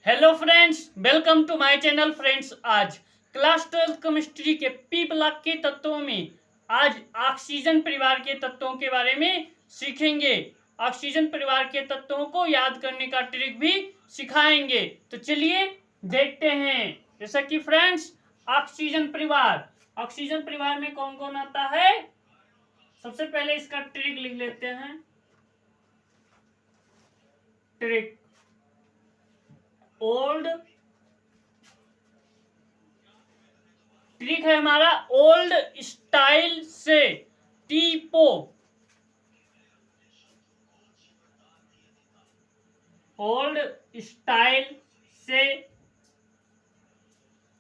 Hello friends, welcome to my channel. Friends, आज class 12 chemistry के P block के तत्वों में आज ऑक्सीजन परिवार के तत्वों के बारे में सीखेंगे। ऑक्सीजन परिवार के तत्वों को याद करने का ट्रिक भी सिखाएंगे। तो चलिए देखते हैं। जैसा कि फ्रेंड्स, ऑक्सीजन परिवार में कौन कौन आता है, सबसे पहले इसका ट्रिक लिख लेते हैं। ट्रिक ओल्ड ट्रिक है हमारा ओल्ड स्टाइल से टीपो। ओल्ड स्टाइल से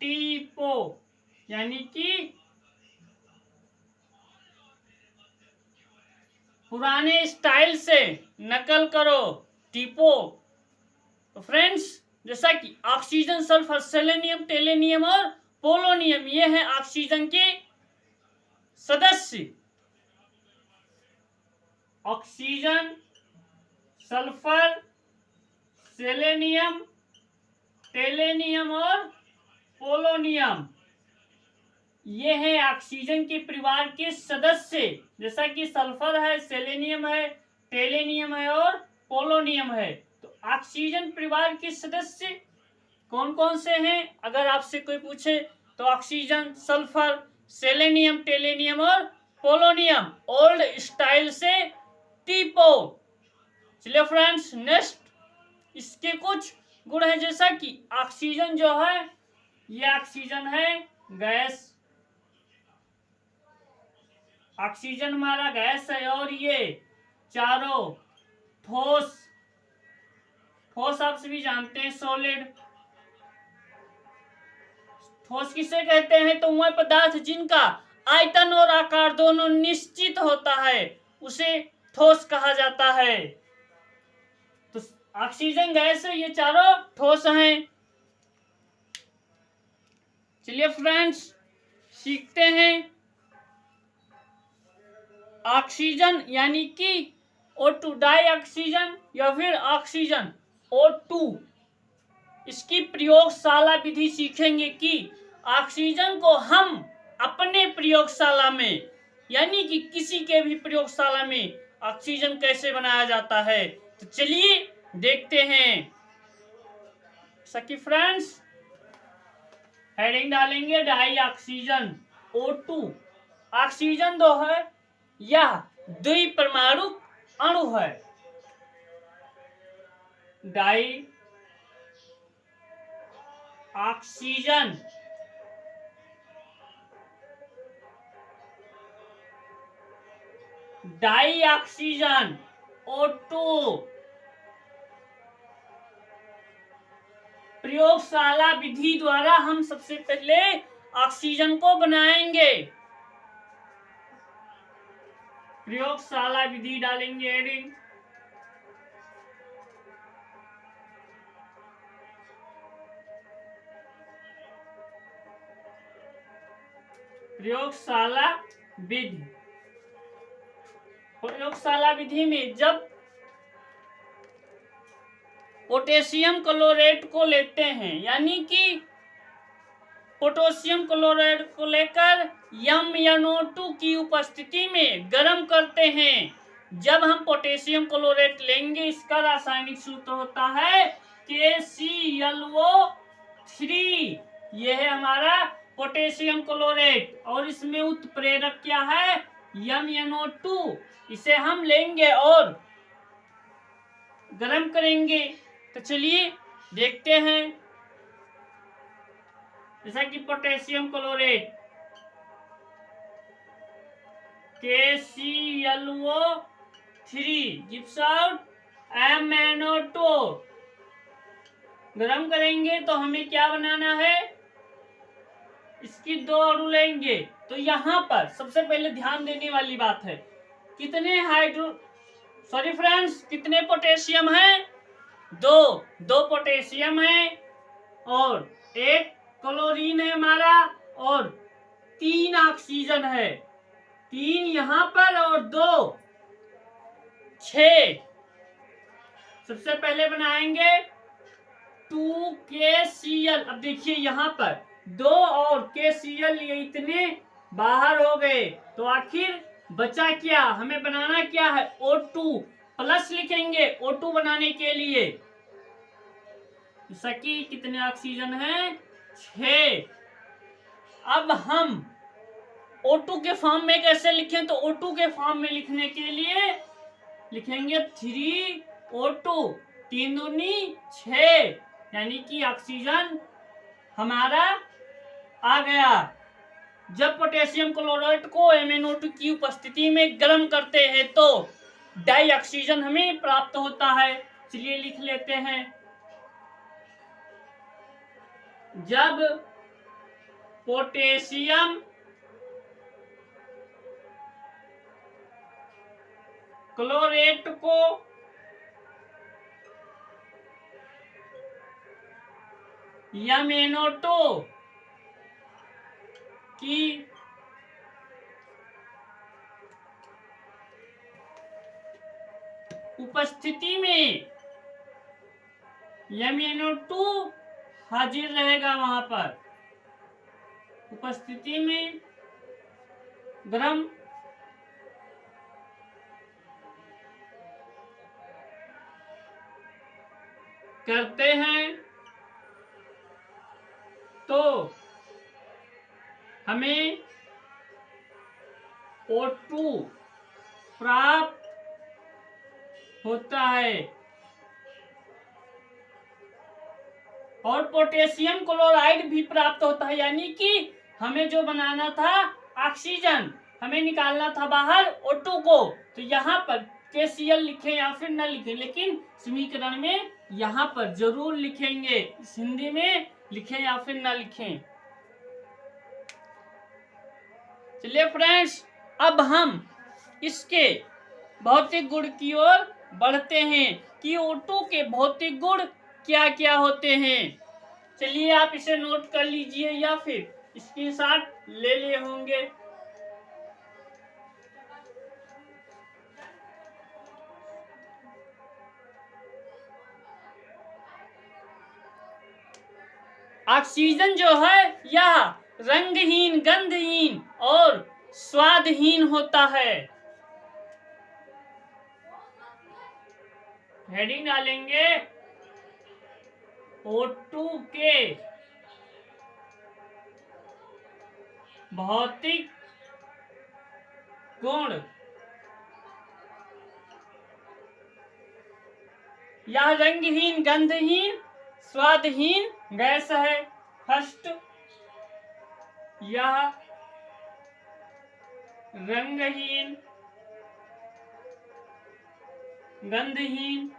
टीपो यानी कि पुराने स्टाइल से नकल करो, टीपो। तो फ्रेंड्स, जैसा कि ऑक्सीजन, सल्फर, सेलेनियम, टेलेनियम और पोलोनियम, ये हैं ऑक्सीजन के सदस्य। ऑक्सीजन, सल्फर, सेलेनियम, टेलेनियम और पोलोनियम, ये हैं ऑक्सीजन के परिवार के सदस्य। जैसा कि सल्फर है, सेलेनियम है, टेलेनियम है और पोलोनियम है। तो ऑक्सीजन परिवार के सदस्य कौन कौन से हैं, अगर आपसे कोई पूछे तो ऑक्सीजन, सल्फर, सेलेनियम, टेलेनियम और पोलोनियम। ओल्ड स्टाइल से टीपो। चलिए फ्रेंड्स, नेक्स्ट इसके कुछ गुण है। जैसा कि ऑक्सीजन जो है, ये ऑक्सीजन है गैस। ऑक्सीजन हमारा गैस है और ये चारों ठोस आप सभी जानते हैं, सॉलिड। ठोस किसे कहते हैं, तो वह पदार्थ जिनका आयतन और आकार दोनों निश्चित होता है उसे ठोस कहा जाता है। तो ऑक्सीजन गैस है, ये चारों ठोस हैं। चलिए फ्रेंड्स, सीखते हैं। ऑक्सीजन यानी कि O2 डाई ऑक्सीजन या फिर ऑक्सीजन O2, इसकी प्रयोगशाला विधि सीखेंगे कि ऑक्सीजन को हम अपने प्रयोगशाला में यानी कि किसी के भी प्रयोगशाला में ऑक्सीजन कैसे बनाया जाता है। तो चलिए देखते हैं। सकी फ्रेंड्स, हेडिंग डालेंगे डाई ऑक्सीजन O2। ऑक्सीजन दो है, यह द्विपरमाणु अणु है। Die oxygen die oxygen O2 प्रयोगशाला विधि द्वारा हम सबसे पहले ऑक्सीजन को बनाएंगे। प्रयोगशाला विधि डालेंगे हेडिंग। प्रयोगशाला विधि। प्रयोगशाला विधि में जब पोटेशियम क्लोराइड को लेते हैं, यानी कि पोटेशियम क्लोराइड को लेकर MnO2 की उपस्थिति में गर्म करते हैं। जब हम पोटेशियम क्लोराइड लेंगे, इसका रासायनिक सूत्र होता है KClO3। यह है हमारा पोटेशियम क्लोराइड और इसमें उत्प्रेरक क्या है, MnO2। इसे हम लेंगे और गर्म करेंगे। तो चलिए देखते हैं। जैसा कि potassium chloride KClO3 gives out MnO2। गर्म करेंगे तो हमें क्या बनाना है, इसकी दो अणु लेंगे। तो यहाँ पर सबसे पहले ध्यान देने वाली बात है, कितने कितने पोटेशियम है, दो पोटेशियम है और एक क्लोरीन है हमारा और 3 ऑक्सीजन है। 3 यहाँ पर और 2 6। सबसे पहले बनाएंगे 2KCl। अब देखिए यहाँ पर 2 और KCl ये इतने बाहर हो गए, तो आखिर बचा क्या, हमें बनाना क्या है, O2 प्लस लिखेंगे O2 बनाने के लिए। सकी कितने ऑक्सीजन है, 6। अब हम O2 के फॉर्म में कैसे लिखें, तो O2 के फॉर्म में लिखने के लिए लिखेंगे 3O2, 3 दूनी 6, यानी कि ऑक्सीजन हमारा आ गया। जब पोटेशियम क्लोराइड को MnO2 की उपस्थिति में गर्म करते हैं तो डाई ऑक्सीजन हमें प्राप्त होता है। चलिए लिख लेते हैं। जब पोटेशियम क्लोरेट को MnO2 की उपस्थिति में MnO2 हाजिर रहेगा, वहां पर उपस्थिति में गर्म करते हैं तो हमें O2 प्राप्त होता है और पोटेशियम क्लोराइड भी प्राप्त होता है, यानी कि हमें जो बनाना था ऑक्सीजन, हमें निकालना था बाहर O2 को। तो यहाँ पर KCl लिखें या फिर न लिखें, लेकिन समीकरण में यहाँ पर जरूर लिखेंगे, हिंदी में लिखें या फिर न लिखें। चलिए फ्रेंड्स, अब हम इसके भौतिक गुण की ओर बढ़ते हैं कि O2 के भौतिक गुण क्या क्या होते हैं। चलिए आप इसे नोट कर लीजिए या फिर स्क्रीनशॉट ले लिए होंगे। ऑक्सीजन जो है यह रंगहीन, गंधहीन और स्वादहीन होता है। हेडिंग डालेंगे O2 के भौतिक गुण। यह रंगहीन, गंधहीन, स्वादहीन गैस है। फर्स्ट, यह रंगहीन, गंधहीन,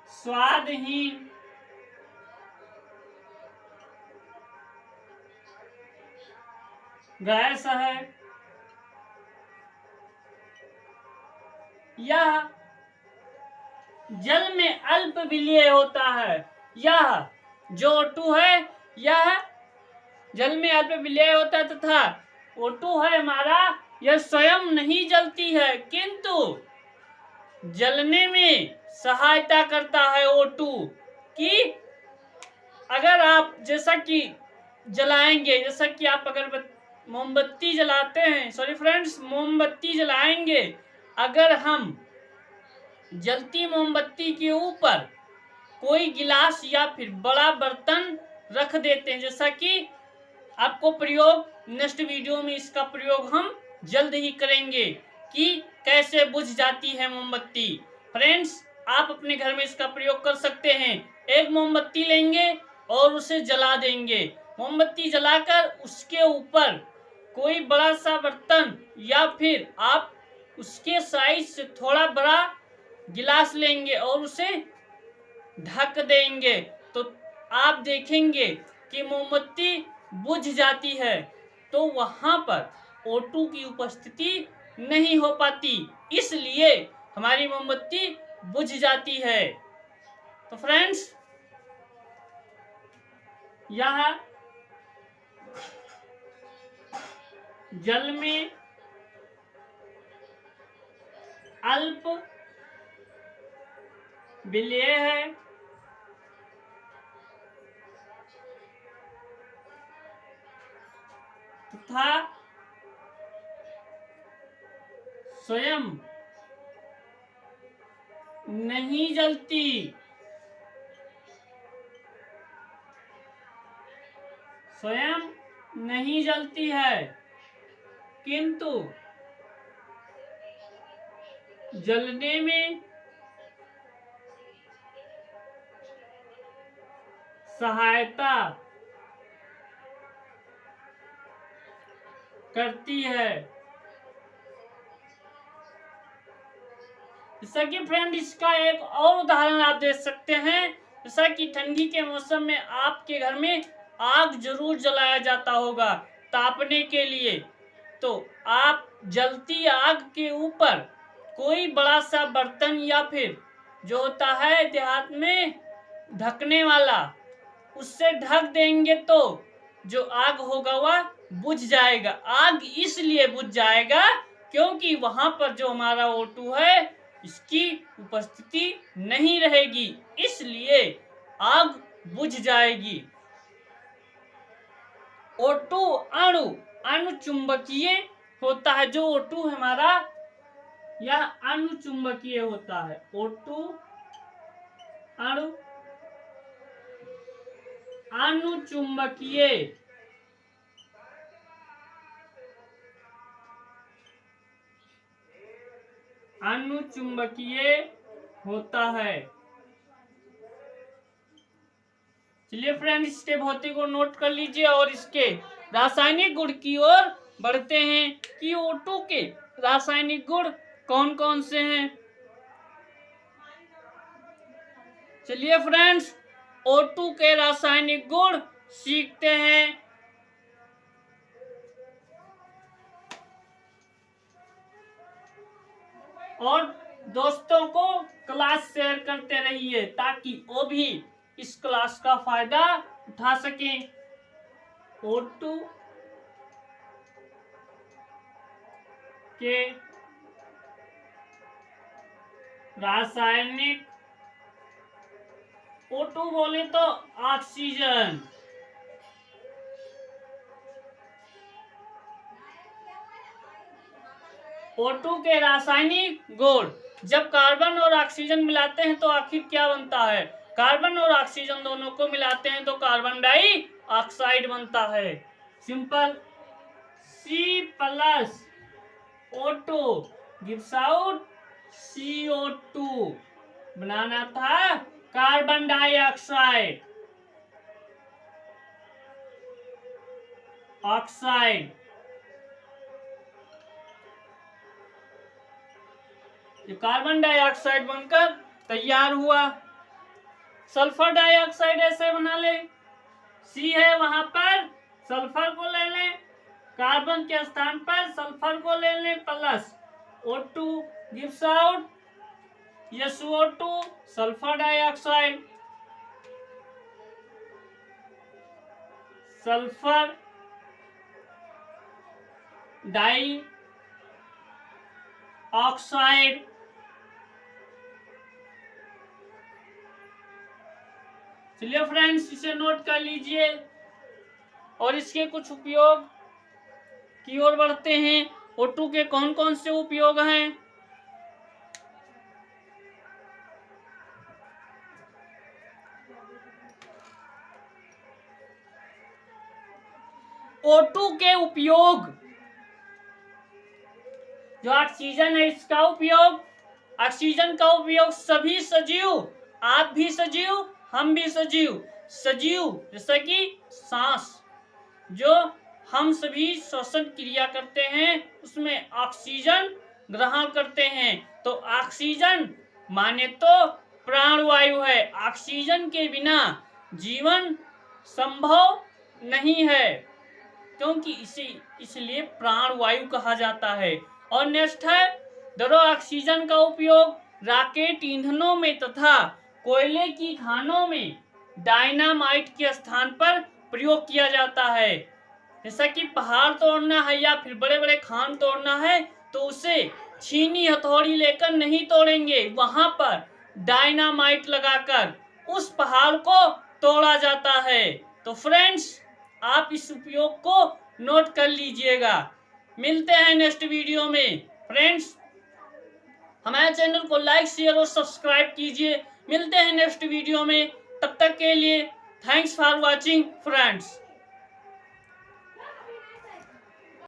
स्वादहीन गैस है। यह जल में अल्प विलीय होता है। यह जो O2 है यह जल में अल्प विलीय होता है तथा O2 है हमारा, यह स्वयं नहीं जलती है किंतु जलने में सहायता करता है O2 कि अगर आप जैसा कि जलाएंगे, जैसा कि आप अगर मोमबत्ती जलाते हैं, सॉरी फ्रेंड्स, मोमबत्ती जलाएंगे, अगर हम जलती मोमबत्ती के ऊपर कोई गिलास या फिर बड़ा बर्तन रख देते हैं, जैसा कि आपको प्रयोग नेक्स्ट वीडियो में इसका प्रयोग हम जल्द ही करेंगे कि कैसे बुझ जाती है मोमबत्ती। फ्रेंड्स, आप अपने घर में इसका प्रयोग कर सकते हैं। एक मोमबत्ती लेंगे और उसे जला देंगे। मोमबत्ती जलाकर उसके ऊपर कोई बड़ा सा बर्तन या फिर आप उसके साइज से थोड़ा बड़ा गिलास लेंगे और उसे ढक देंगे, तो आप देखेंगे कि मोमबत्ती बुझ जाती है। तो वहां पर O2 की उपस्थिति नहीं हो पाती, इसलिए हमारी मोमबत्ती बुझ जाती है। तो फ्रेंड्स, यह जल में अल्प विलेय है, तथा स्वयं नहीं जलती। स्वयं नहीं जलती है, किंतु जलने में सहायता करती है। जैसा कि फ्रेंड इसका एक और उदाहरण आप देख सकते हैं, जैसा कि ठंडी के मौसम में आपके घर में आग जरूर जलाया जाता होगा तापने के लिए। तो आप जलती आग के ऊपर कोई बड़ा सा बर्तन या फिर जो होता है देहात में ढकने वाला, उससे ढक देंगे तो जो आग होगा वह बुझ जाएगा। आग इसलिए बुझ जाएगा क्योंकि वहां पर जो हमारा O2 है इसकी उपस्थिति नहीं रहेगी, इसलिए आग बुझ जाएगी। O2 अणु चुंबकीय होता है। जो O2 हमारा यह अणु चुंबकीय होता है। O2 अणु चुंबकीय होता है। चलिए फ्रेंड्स, इसके भौतिक को नोट कर लीजिए और इसके रासायनिक गुण की ओर बढ़ते हैं कि O2 के रासायनिक गुण कौन कौन से हैं। चलिए फ्रेंड्स, O2 के रासायनिक गुण सीखते हैं। और दोस्तों को क्लास शेयर करते रहिए ताकि वो भी इस क्लास का फायदा उठा सकें। O2 के रासायनिक, O2 बोले तो ऑक्सीजन, O2 के रासायनिक गुण। जब कार्बन और ऑक्सीजन मिलाते हैं तो आखिर क्या बनता है? कार्बन और ऑक्सीजन दोनों को मिलाते हैं तो कार्बन डाइऑक्साइड बनता है। Simple, C+O2 gives out CO2। बनाना था कार्बन डाइऑक्साइड, ऑक्साइड। ये कार्बन डाइऑक्साइड बनकर तैयार हुआ। सल्फर डाइऑक्साइड ऐसे बना ले, C है वहां पर सल्फर को ले लें, कार्बन के स्थान पर सल्फर को ले लें plus O2 gives out SO2 sulphur dioxide. Sulphur dioxide. चलिए फ्रेंड्स, इसे नोट कर लीजिए और इसके कुछ उपयोग की ओर बढ़ते हैं। O2 के कौन कौन से उपयोग हैं? O2 के उपयोग, जो ऑक्सीजन है इसका उपयोग, ऑक्सीजन का उपयोग सभी सजीव, आप भी सजीव, हम भी सजीव, जैसा कि सांस, जो हम सभी श्वसन क्रिया करते हैं उसमें ऑक्सीजन ग्रहण करते हैं। तो ऑक्सीजन माने तो प्राणवायु है। ऑक्सीजन के बिना जीवन संभव नहीं है क्योंकि इसलिए प्राणवायु कहा जाता है। और नेक्स्ट है दरो ऑक्सीजन का उपयोग रॉकेट ईंधनों में तथा कोयले की खानों में डायनामाइट के स्थान पर प्रयोग किया जाता है। जैसा कि पहाड़ तोड़ना है या फिर बड़े बड़े खान तोड़ना है तो उसे छीनी हथौड़ी लेकर नहीं तोड़ेंगे, वहां पर डायनामाइट लगाकर उस पहाड़ को तोड़ा जाता है। तो फ्रेंड्स, आप इस उपयोग को नोट कर लीजिएगा। मिलते हैं नेक्स्ट वीडियो में। फ्रेंड्स, हमारे चैनल को लाइक, शेयर और सब्सक्राइब कीजिए। मिलते हैं नेक्स्ट वीडियो में, तब तक के लिए थैंक्स फॉर वॉचिंग फ्रेंड्स।